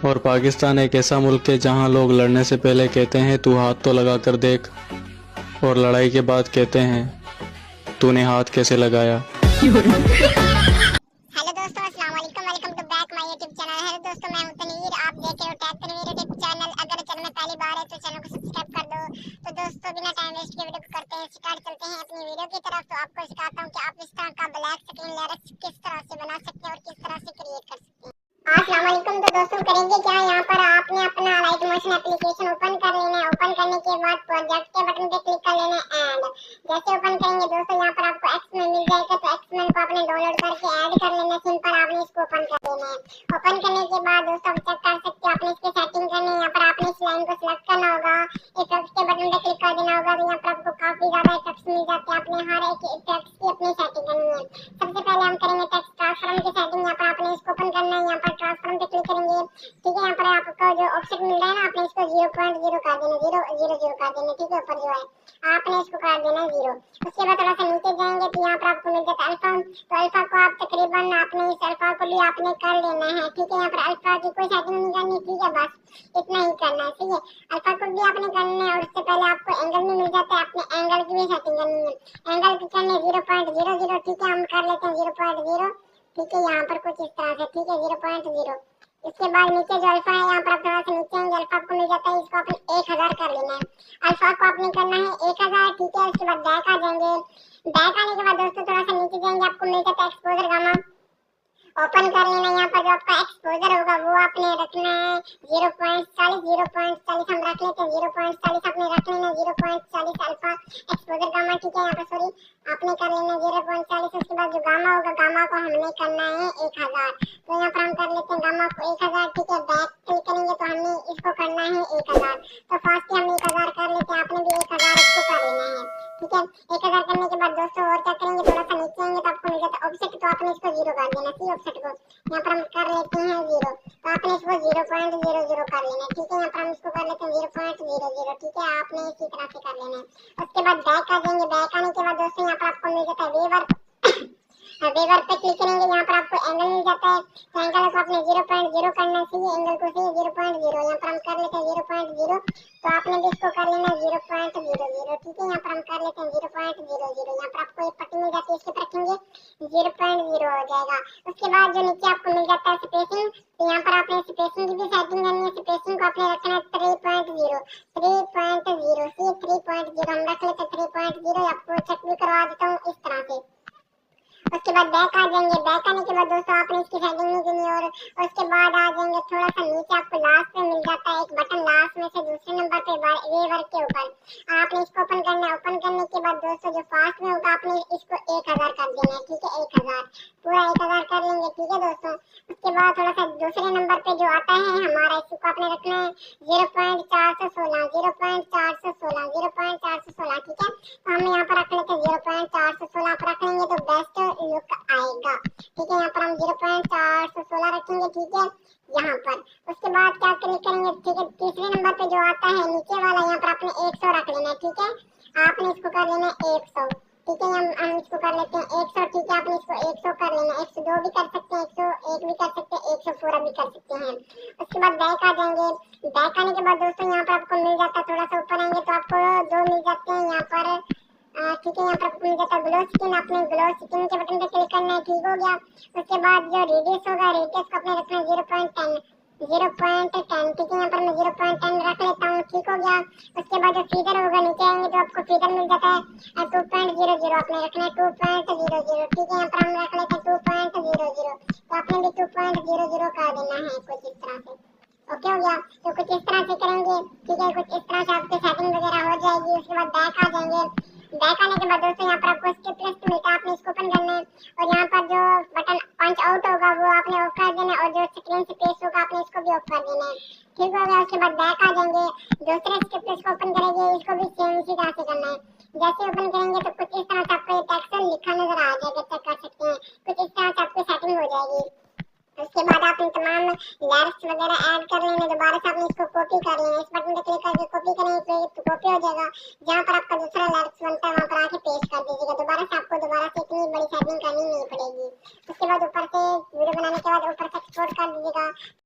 और पाकिस्तान एक ऐसा मुल्क है जहां लोग लड़ने से पहले कहते हैं तू हाथ तो लगा कर देख, और लड़ाई के बाद कहते हैं तूने हाथ कैसे लगाया। हेलो दोस्तों, अस्सलाम वालेकुम, welcome to back my YouTube channel. Hello दोस्तों, मैं हूं तनवीर, आप देख रहे हो टैग तनवीर यूट्यूब चैनल। अगर चैनल में पहली बार है तो चैनल को सब्सक्राइब कर दो। तो दोस्तों, बिना टाइम वेस्ट के वीडियो को करते हैं स्टार्ट, चलते हैं अपनी वीडियो की तरफ। तो आपको सिखाता हूं कि आप इस तरह का ब्लैक स्क्रीन लिरिक्स किस तरह से बना सकते हैं और किस तरह से क्रिएट कर सकते हैं। अस्सलाम वालेकुम। तो दोस्तों, करेंगे क्या, यहाँ पर आपने अपना लाइट मोशन एप्लीकेशन ओपन कर लेना है। ओपन करने के बाद प्रोजेक्ट के बटन पे क्लिक कर लेना है एंड जैसे ओपन करेंगे दोस्तों, यहाँ पर आपको एक्सएमएल मिल जाएगा। तो एक्सएमएल को आपने डाउनलोड करके ऐड कर लेना है। सिंपल आपने इसको ओपन कर देना है। ओपन करने के बाद दोस्तों आप चेक कर सकते हो, आपने इसकी सेटिंग करनी है। यहाँ पर आपने इस लाइन को सिलेक्ट करना होगा, इफेक्ट्स के बटन पे क्लिक कर देना होगा। तो यहाँ पर आपको काफी ज्यादा इफेक्ट्स मिल जाते हैं। आपने हर एक इफेक्ट्स की अपनी सेटिंग करनी है। सबसे पहले हम करेंगे टेक्स्ट ट्रांसफॉर्म की सेटिंग। यहाँ पर आपने इसको ओपन करना है, यहाँ पर ट्रांसफॉर्म पे क्लिक करेंगे। ठीक है, यहाँ पर आपको जो ऑफसेट मिल रहा है ना, आपने इसको 0.0 कर देना, 0.00 कर देना। ठीक है, ऊपर जो है आपने इसको कर देना 0। उसके बाद थोड़ा सा नीचे जाएंगे तो यहाँ पर आपको मिल जाता है अल्फा। तो अल्फा को आप तकरीबन आपने इस अल्फा को भी आपने कर लेना है। ठीक है, यहाँ पर अल्फा की कोई सेटिंग नहीं करनी। ठीक है, बस इतना ही करना है। ठीक है, अल्फा को भी आपने करना है। और उससे पहले आपको एंगल भी मिल जाता है, आपने एंगल की भी सेटिंग करनी है। एंगल की करनी है 0.00। ठीक है, हम कर लेते हैं 0.0। ठीक है, यहाँ पर कुछ इस तरह से। ठीक है, 0.0। इसके बाद नीचे जो अल्फा है, यहाँ पर आप थोड़ा सा नीचे आएंगे, अल्फा आपको मिल जाता है। इसको आपने 1000 कर लेना है। अल्फा को आपने करना है 1000। ठीक है, उसके बाद बैक आ जाएंगे। बैक आने के बाद दोस्तों थोड़ा सा नीचे जाएंगे, आपको मिल जाता है एक्सपोजर गामा। ओपन कर लेना। यहाँ पर जो आपका एक्सपोजर होगा वो आपने रखना है 0.40। 0.40 हम रख लेते हैं। 0.40 आपने रख लेना, 0.40 अल्फा एक्सपोजर गामा। ठीक है, यहाँ पर सॉरी आपने कर लेना 0.40। उसके बाद जो गामा होगा, गामा को हमने करना है 1000। तो यहाँ पर हम कर लेते हैं गामा को 1000। ठीक है, बैक क्लिक करेंगे तो हमने इसको करना है 1000। तो फास्ट हम 1000 कर लेते हैं, आपने भी 1000 इसको कर लेना है। ठीक है, 1000 करने के बाद दोस्तों और क्या करेंगे, थोड़ा सा नीचे आएंगे तो आपको मिल जाता है ऑफसेट। तो आपने इसको 0 कर देना। सी ऑफसेट को यहाँ पर हम कर लेते हैं 0। तो आपने इसको 0.00 कर लेना है। ठीक है, यहाँ पर हम इसको कर लेते हैं 0.00। ठीक है, आपने इसी तरह से कर लेना है। उसके बाद बैक आ जाएंगे। बैक आने के बाद दोस्तों यहाँ पर आपको मिल जाता है वेवर। वेवर पे क्लिक करेंगे, यहाँ पर आपको एंगल मिल जाता है। तो एंगल को आपने 0.0 करना चाहिए, एंगल को सही 0.0। यहाँ पर हम कर लेते हैं 0.0। तो आपने भी इसको कर लेना 0.00। ठीक है, यहाँ पर हम कर लेते हैं 0.00। यहाँ पर आपको एक पट्टी मिल जाती है, इसके पर रखेंगे 0.0 हो जाएगा। उसके बाद जो नीचे आपको मिल जाता है स्पेसिंग। तो यहाँ पर आपने स्पेसिंग की भी सेटिंग करनी है। स्पेसिंग को आपने रखना है 3.0। 3.0 सी 3.0 हम रख लेते हैं 3.0। आपको चेक भी करवा देता हूँ इस तरह से। उसके बाद बैक आ जाएंगे। बैक आने के बाद दोस्तों आपने इसकी सेटिंग नहीं करनी। और उसके बाद आ जाएंगे थोड़ा सा नीचे, आपको लास्ट पे मिल जाता है एक बटन, लास्ट में से दूसरे नंबर पे वेवर के ऊपर आपने इसको ओपन करना है। ओपन करने के बाद दोस्तों जो फास्ट में होगा, आपने इसको 1000 कर देना है। ठीक है, 1000 पूरा 1000 कर लेंगे। ठीक है दोस्तों, उसके बाद थोड़ा सा दूसरे नंबर पे जो आता है हमारा, इसको आपने रखना है 0.416। 0.416 0.416। ठीक है, तो हम यहाँ पर रख लेते हैं 0.416 पर रख लेंगे तो बेस्ट लुक आएगा। ठीक है, यहाँ पर हम 0.416 रखेंगे। ठीक है, यहाँ पर उसके बाद क्या क्लिक करेंगे। ठीक है, तीसरे नंबर पे जो आता है नीचे वाला, यहाँ पर आपने 100 रख लेना है। ठीक है, आपने इसको कर लेना 100। ठीक है, हम इसको कर लेते हैं 100। ठीक है, आपने इसको 100 कर लेना। 102 भी कर सकते हैं, 101 भी कर सकते हैं, 100 पूरा भी कर सकते हैं। उसके बाद बैक आ जाएंगे। बैक आने के बाद दोस्तों यहाँ पर आपको मिल जाता है, थोड़ा सा ऊपर आएंगे तो आपको 2 मिल जाते हैं यहाँ पर। ठीक है, यहाँ पर आपको मिल जाता है ग्लो स्किन। आपने ग्लो स्किन के बटन पे क्लिक करना है। ठीक हो गया। उसके बाद जो रेडियस होगा, रेडियस को आपने रखना है 0.10। 0.10। ठीक है, यहाँ पर मैं 0.10 रख लेता हूँ। ठीक हो गया। उसके बाद जो फीदर होगा, नीचे आएंगे तो आपको फीदर मिल जाता है 2.00। आपने रखना है 2.00। ठीक है, यहाँ पर हम रख लेते हैं 2.00। तो आपने भी 2.00 कर देना है कुछ इस तरह से। ओके हो गया। तो कुछ इस तरह से करेंगे। ठीक है, कुछ इस तरह से आपकी सेटिंग वगैरह हो जाएगी। उसके बाद बैक आ जाएंगे। बैक आने के बाद दोस्तों यहाँ पर आपको स्किप लिस्ट मिलता है, आपने इसको ओपन करना है। और यहाँ पर जो बटन पंच आउट होगा वो आपने ऑफ कर देना है। और जो स्क्रीन स्पेस होगा आपने इसको भी ऑफ कर देना है। ठीक हो गया। उसके बाद बैक आ जाएंगे, दूसरे स्किप लिस्ट को ओपन करेंगे। इसको भी सेम इसी तरह से करना है। जैसे ओपन करेंगे तो कुछ इस तरह से आपको टेक्स्ट लिखा नजर आ जाएगा, चेक कर सकते हैं। कुछ इस तरह से आपकी सेटिंग हो जाएगी। उसके बाद आपने तमाम लिरिक्स वगैरह ऐड कर लेने। दोबारा से आपने इसको कॉपी कर लेना। इस बटन पे क्लिक करके कॉपी करेंगे तो कॉपी हो जाएगा। जहाँ पर आपका दूसरा लिरिक्स बनता है वहाँ पर आके पेस्ट कर दीजिएगा। दोबारा से आपको दोबारा से इतनी बड़ी सेटिंग करनी नहीं पड़ेगी। उसके बाद ऊपर से वीडियो बनाने के बाद ऊपर से एक्सपोर्ट कर दीजिएगा।